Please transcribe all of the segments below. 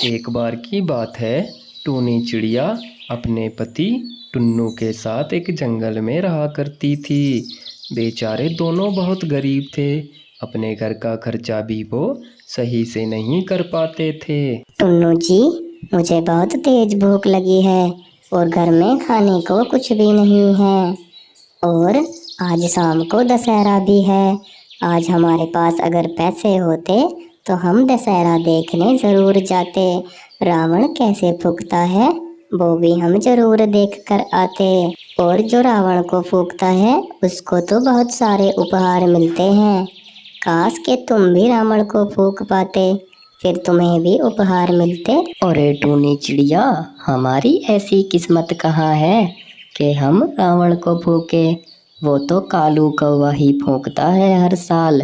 एक बार की बात है, टूनी चिड़िया अपने पति टुन्नू के साथ एक जंगल में रहा करती थी। बेचारे दोनों बहुत गरीब थे। अपने घर का खर्चा भी वो सही से नहीं कर पाते थे। टुन्नू जी, मुझे बहुत तेज भूख लगी है और घर में खाने को कुछ भी नहीं है। और आज शाम को दशहरा भी है। आज हमारे पास अगर पैसे होते तो हम दशहरा देखने जरूर जाते। रावण कैसे फूंकता है वो भी हम जरूर देख कर आते। और जो रावण को फूंकता है उसको तो बहुत सारे उपहार मिलते हैं। काश के तुम भी रावण को फूंक पाते, फिर तुम्हें भी उपहार मिलते। अरे टूनी चिड़िया, हमारी ऐसी किस्मत कहाँ है कि हम रावण को फूके। वो तो कालू कौवा ही फूंकता है हर साल,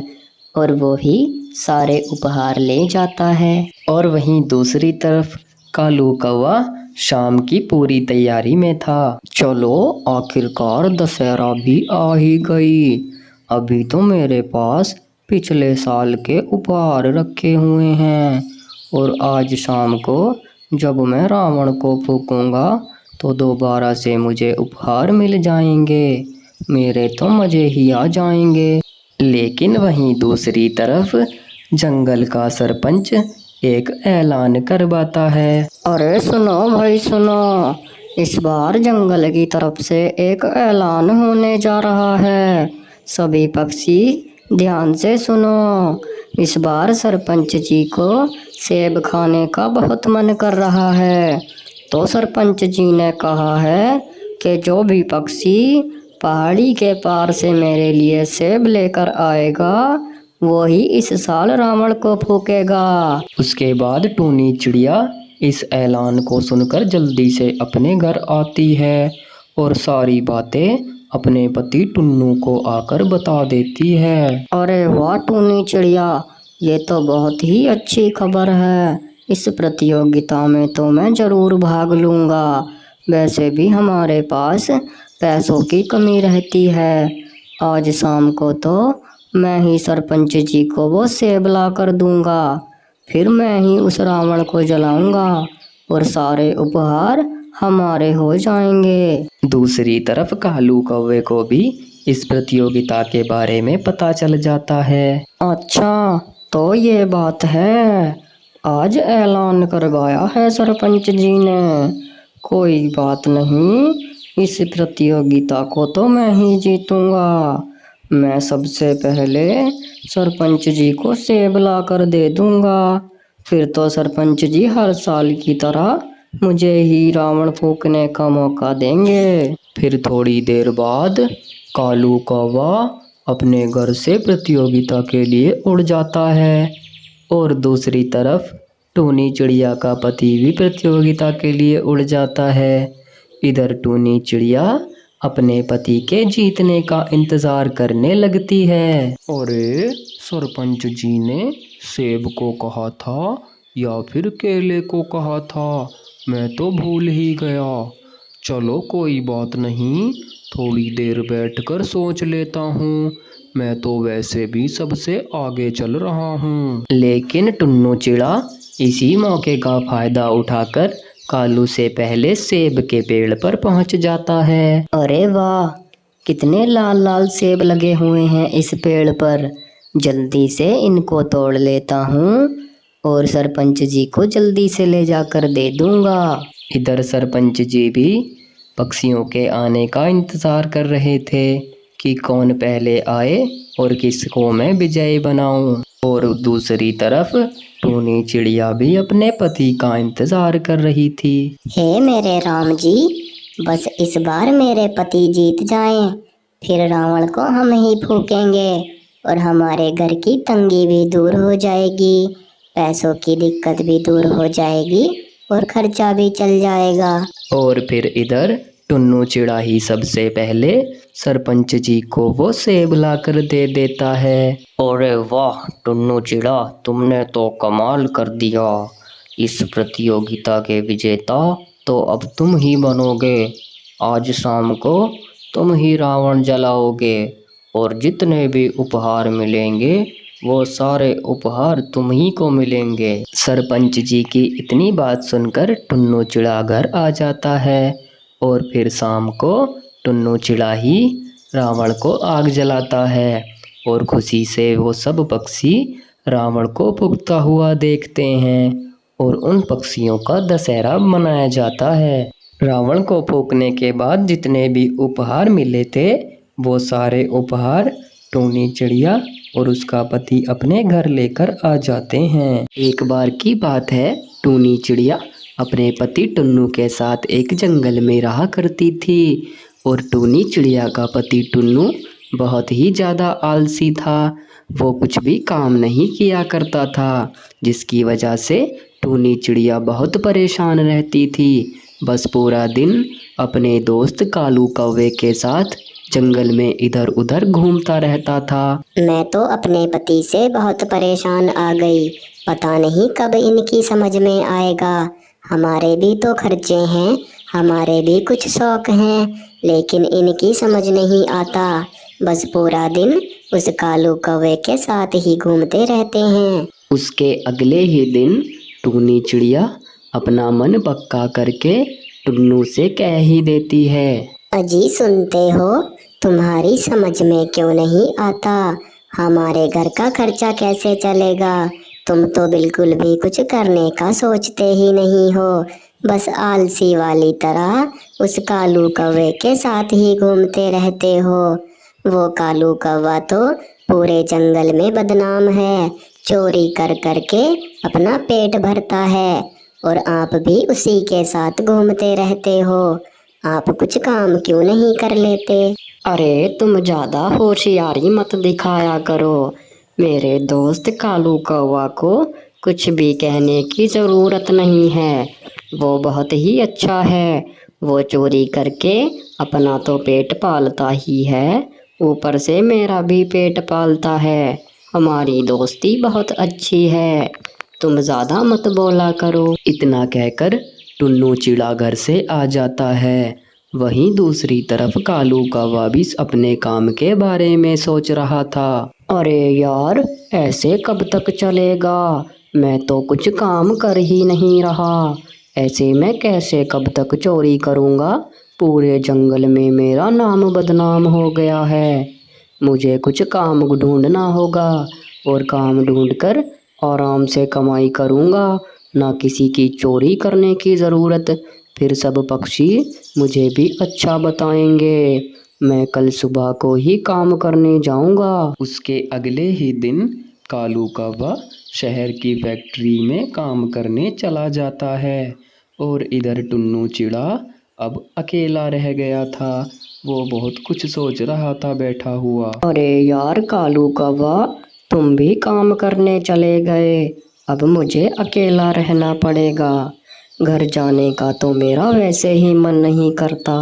और वो ही सारे उपहार ले जाता है। और वहीं दूसरी तरफ कालू कौवा शाम की पूरी तैयारी में था। चलो, आखिरकार दशहरा भी आ ही गई। अभी तो मेरे पास पिछले साल के उपहार रखे हुए हैं, और आज शाम को जब मैं रावण को फूकूंगा तो दोबारा से मुझे उपहार मिल जाएंगे। मेरे तो मज़े ही आ जाएंगे। लेकिन वहीं दूसरी तरफ जंगल का सरपंच एक ऐलान करवाता है। अरे सुनो भाई सुनो, इस बार जंगल की तरफ से एक ऐलान होने जा रहा है। सभी पक्षी ध्यान से सुनो। इस बार सरपंच जी को सेब खाने का बहुत मन कर रहा है। तो सरपंच जी ने कहा है कि जो भी पक्षी पहाड़ी के पार से मेरे लिए सेब लेकर आएगा वो ही इस साल रावण को फूकेगा। उसके बाद टूनी चिड़िया इस ऐलान को सुनकर जल्दी से अपने घर आती है और सारी बातें अपने पति टुन्नू को आकर बता देती है। अरे वाह टूनी चिड़िया, ये तो बहुत ही अच्छी खबर है। इस प्रतियोगिता में तो मैं ज़रूर भाग लूँगा। वैसे भी हमारे पास पैसों की कमी रहती है। आज शाम को तो मैं ही सरपंच जी को वो सेब ला कर दूँगा। फिर मैं ही उस रावण को जलाऊँगा और सारे उपहार हमारे हो जाएंगे। दूसरी तरफ कालू कौवे को भी इस प्रतियोगिता के बारे में पता चल जाता है। अच्छा, तो ये बात है। आज ऐलान करवाया है सरपंच जी ने। कोई बात नहीं, इस प्रतियोगिता को तो मैं ही जीतूंगा। मैं सबसे पहले सरपंच जी को सेब ला कर दे दूंगा। फिर तो सरपंच जी हर साल की तरह मुझे ही रावण फूकने का मौका देंगे। फिर थोड़ी देर बाद कालू कौवा अपने घर से प्रतियोगिता के लिए उड़ जाता है और दूसरी तरफ टूनी चिड़िया का पति भी प्रतियोगिता के लिए उड़ जाता है। इधर टूनी चिड़िया अपने पति के जीतने का इंतजार करने लगती है। अरे, सरपंच जी ने सेब को कहा था या फिर केले को कहा था, मैं तो भूल ही गया। चलो कोई बात नहीं, थोड़ी देर बैठकर सोच लेता हूँ। मैं तो वैसे भी सबसे आगे चल रहा हूँ। लेकिन टुन्नू चिड़ा इसी मौके का फायदा उठाकर कालू से पहले सेब के पेड़ पर पहुंच जाता है। अरे वाह, कितने लाल लाल सेब लगे हुए हैं इस पेड़ पर। जल्दी से इनको तोड़ लेता हूँ और सरपंच जी को जल्दी से ले जाकर दे दूंगा। इधर सरपंच जी भी पक्षियों के आने का इंतजार कर रहे थे कि कौन पहले आए और किसको मैं विजयी बनाऊं। और दूसरी तरफ टूनी चिड़िया भी अपने पति का इंतजार कर रही थी। हे मेरे राम जी, बस इस बार मेरे पति जीत जाएं, फिर रावण को हम ही फूकेंगे और हमारे घर की तंगी भी दूर हो जाएगी, पैसों की दिक्कत भी दूर हो जाएगी और खर्चा भी चल जाएगा। और फिर इधर टुन्नू चिड़ा ही सबसे पहले सरपंच जी को वो सेब लाकर दे देता है। अरे वाह टुन्नू चिड़ा, तुमने तो कमाल कर दिया। इस प्रतियोगिता के विजेता तो अब तुम ही बनोगे। आज शाम को तुम ही रावण जलाओगे और जितने भी उपहार मिलेंगे वो सारे उपहार तुम ही को मिलेंगे। सरपंच जी की इतनी बात सुनकर टुन्नू चिड़ा घर आ जाता है और फिर शाम को टुन्नू चिड़ा ही रावण को आग जलाता है और खुशी से वो सब पक्षी रावण को फूंकता हुआ देखते हैं और उन पक्षियों का दशहरा मनाया जाता है। रावण को फूंकने के बाद जितने भी उपहार मिले थे वो सारे उपहार टूनी चिड़िया और उसका पति अपने घर लेकर आ जाते हैं। एक बार की बात है, टूनी चिड़िया अपने पति टुन्नू के साथ एक जंगल में रहा करती थी और टूनी चिड़िया का पति टुन्नू बहुत ही ज़्यादा आलसी था। वो कुछ भी काम नहीं किया करता था, जिसकी वजह से टूनी चिड़िया बहुत परेशान रहती थी। बस पूरा दिन अपने दोस्त कालू कौवे के साथ जंगल में इधर उधर घूमता रहता था। मैं तो अपने पति से बहुत परेशान आ गई। पता नहीं कब इनकी समझ में आएगा। हमारे भी तो खर्चे हैं, हमारे भी कुछ शौक हैं, लेकिन इनकी समझ नहीं आता। बस पूरा दिन उस कालू कौवे के साथ ही घूमते रहते हैं। उसके अगले ही दिन टूनी चिड़िया अपना मन पक्का करके टुन्नू से कह ही देती है, अजी सुनते हो, तुम्हारी समझ में क्यों नहीं आता? हमारे घर का खर्चा कैसे चलेगा? तुम तो बिल्कुल भी कुछ करने का सोचते ही नहीं हो। बस आलसी वाली तरह उस कालू कौवे के साथ ही घूमते रहते हो। वो कालू कौवा तो पूरे जंगल में बदनाम है, चोरी कर करके अपना पेट भरता है और आप भी उसी के साथ घूमते रहते हो। आप कुछ काम क्यों नहीं कर लेते? अरे तुम ज़्यादा होशियारी मत दिखाया करो। मेरे दोस्त कालू कौवा को कुछ भी कहने की ज़रूरत नहीं है। वो बहुत ही अच्छा है। वो चोरी करके अपना तो पेट पालता ही है, ऊपर से मेरा भी पेट पालता है। हमारी दोस्ती बहुत अच्छी है। तुम ज़्यादा मत बोला करो। इतना कहकर टुन्नू चिड़ा घर से आ जाता है। वहीं दूसरी तरफ कालू कौवा भी अपने काम के बारे में सोच रहा था। अरे यार, ऐसे कब तक चलेगा? मैं तो कुछ काम कर ही नहीं रहा। ऐसे मैं कैसे कब तक चोरी करूँगा? पूरे जंगल में मेरा नाम बदनाम हो गया है। मुझे कुछ काम ढूंढना होगा और काम ढूंढकर आराम से कमाई करूँगा, ना किसी की चोरी करने की ज़रूरत। फिर सब पक्षी मुझे भी अच्छा बताएंगे। मैं कल सुबह को ही काम करने जाऊँगा। उसके अगले ही दिन कालू कौवा शहर की फैक्ट्री में काम करने चला जाता है और इधर टुन्नू चिड़ा अब अकेला रह गया था। वो बहुत कुछ सोच रहा था बैठा हुआ। अरे यार कालू कौवा, तुम भी काम करने चले गए। अब मुझे अकेला रहना पड़ेगा। घर जाने का तो मेरा वैसे ही मन नहीं करता।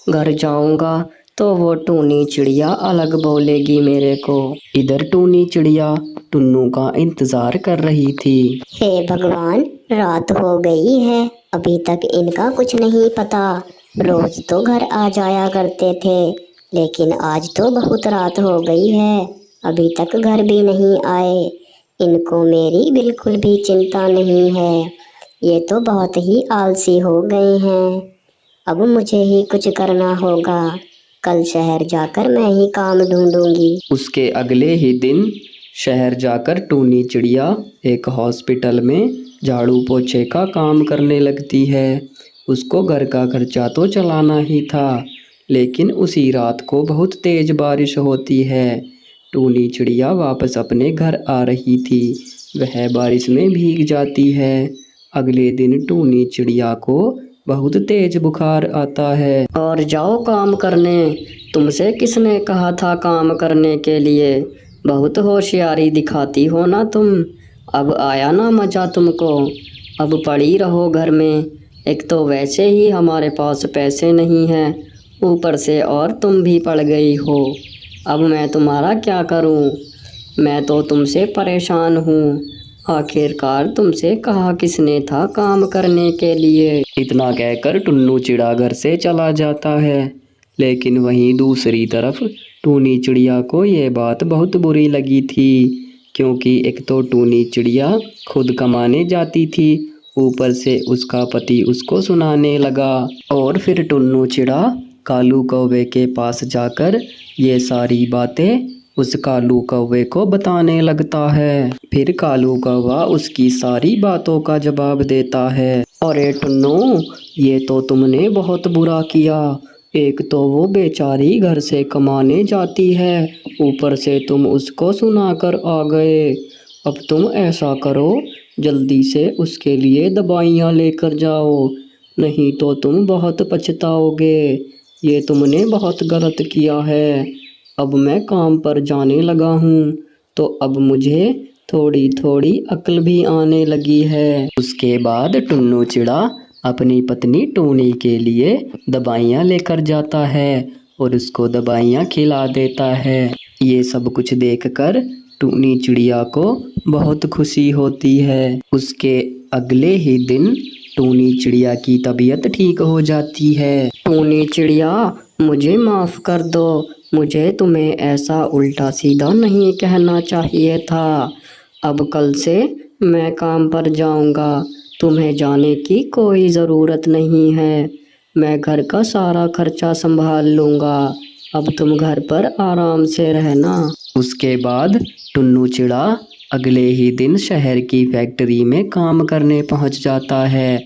घर जाऊंगा तो वो टूनी चिड़िया अलग बोलेगी मेरे को। इधर टूनी चिड़िया टुन्नू का इंतजार कर रही थी। हे भगवान, रात हो गई है, अभी तक इनका कुछ नहीं पता। रोज तो घर आ जाया करते थे, लेकिन आज तो बहुत रात हो गई है, अभी तक घर भी नहीं आए। इनको मेरी बिल्कुल भी चिंता नहीं है। ये तो बहुत ही आलसी हो गए हैं। अब मुझे ही कुछ करना होगा। कल शहर जाकर मैं ही काम ढूंढूंगी। उसके अगले ही दिन शहर जाकर टूनी चिड़िया एक हॉस्पिटल में झाड़ू पोछे का काम करने लगती है। उसको घर का खर्चा तो चलाना ही था, लेकिन उसी रात को बहुत तेज बारिश होती है। टूनी चिड़िया वापस अपने घर आ रही थी, वह बारिश में भीग जाती है। अगले दिन टूनी चिड़िया को बहुत तेज बुखार आता है। और जाओ काम करने। तुमसे किसने कहा था काम करने के लिए? बहुत होशियारी दिखाती हो ना तुम। अब आया ना मज़ा तुमको? अब पड़ी रहो घर में। एक तो वैसे ही हमारे पास पैसे नहीं हैं, ऊपर से और तुम भी पड़ गई हो। अब मैं तुम्हारा क्या करूं? मैं तो तुमसे परेशान हूँ। आखिरकार तुमसे कहा किसने था काम करने के लिए? इतना कहकर टुन्नू चिड़ा घर से चला जाता है, लेकिन वहीं दूसरी तरफ टूनी चिड़िया को ये बात बहुत बुरी लगी थी। क्योंकि एक तो टूनी चिड़िया खुद कमाने जाती थी, ऊपर से उसका पति उसको सुनाने लगा। और फिर टुन्नू चिड़ा कालू कौवे के पास जाकर ये सारी बातें उस कालू कौवे को बताने लगता है। फिर कालू कौवा उसकी सारी बातों का जवाब देता है। अरे टुन्नू, ये तो तुमने बहुत बुरा किया। एक तो वो बेचारी घर से कमाने जाती है, ऊपर से तुम उसको सुनाकर आ गए। अब तुम ऐसा करो, जल्दी से उसके लिए दवाइयाँ लेकर जाओ, नहीं तो तुम बहुत पछताओगे। ये तुमने बहुत गलत किया है। अब मैं काम पर जाने लगा हूँ, तो अब मुझे थोड़ी थोड़ी अक्ल भी आने लगी है। उसके बाद टुन्नू चिड़ा अपनी पत्नी टूनी के लिए दवाइयाँ लेकर जाता है और उसको दवाइयाँ खिला देता है। ये सब कुछ देखकर टूनी चिड़िया को बहुत खुशी होती है। उसके अगले ही दिन टूनी चिड़िया की तबीयत ठीक हो जाती है। टूनी चिड़िया, मुझे माफ़ कर दो, मुझे तुम्हें ऐसा उल्टा सीधा नहीं कहना चाहिए था। अब कल से मैं काम पर जाऊंगा, तुम्हें जाने की कोई ज़रूरत नहीं है। मैं घर का सारा खर्चा संभाल लूँगा। अब तुम घर पर आराम से रहना। उसके बाद टुन्नू चिड़ा अगले ही दिन शहर की फैक्ट्री में काम करने पहुंच जाता है।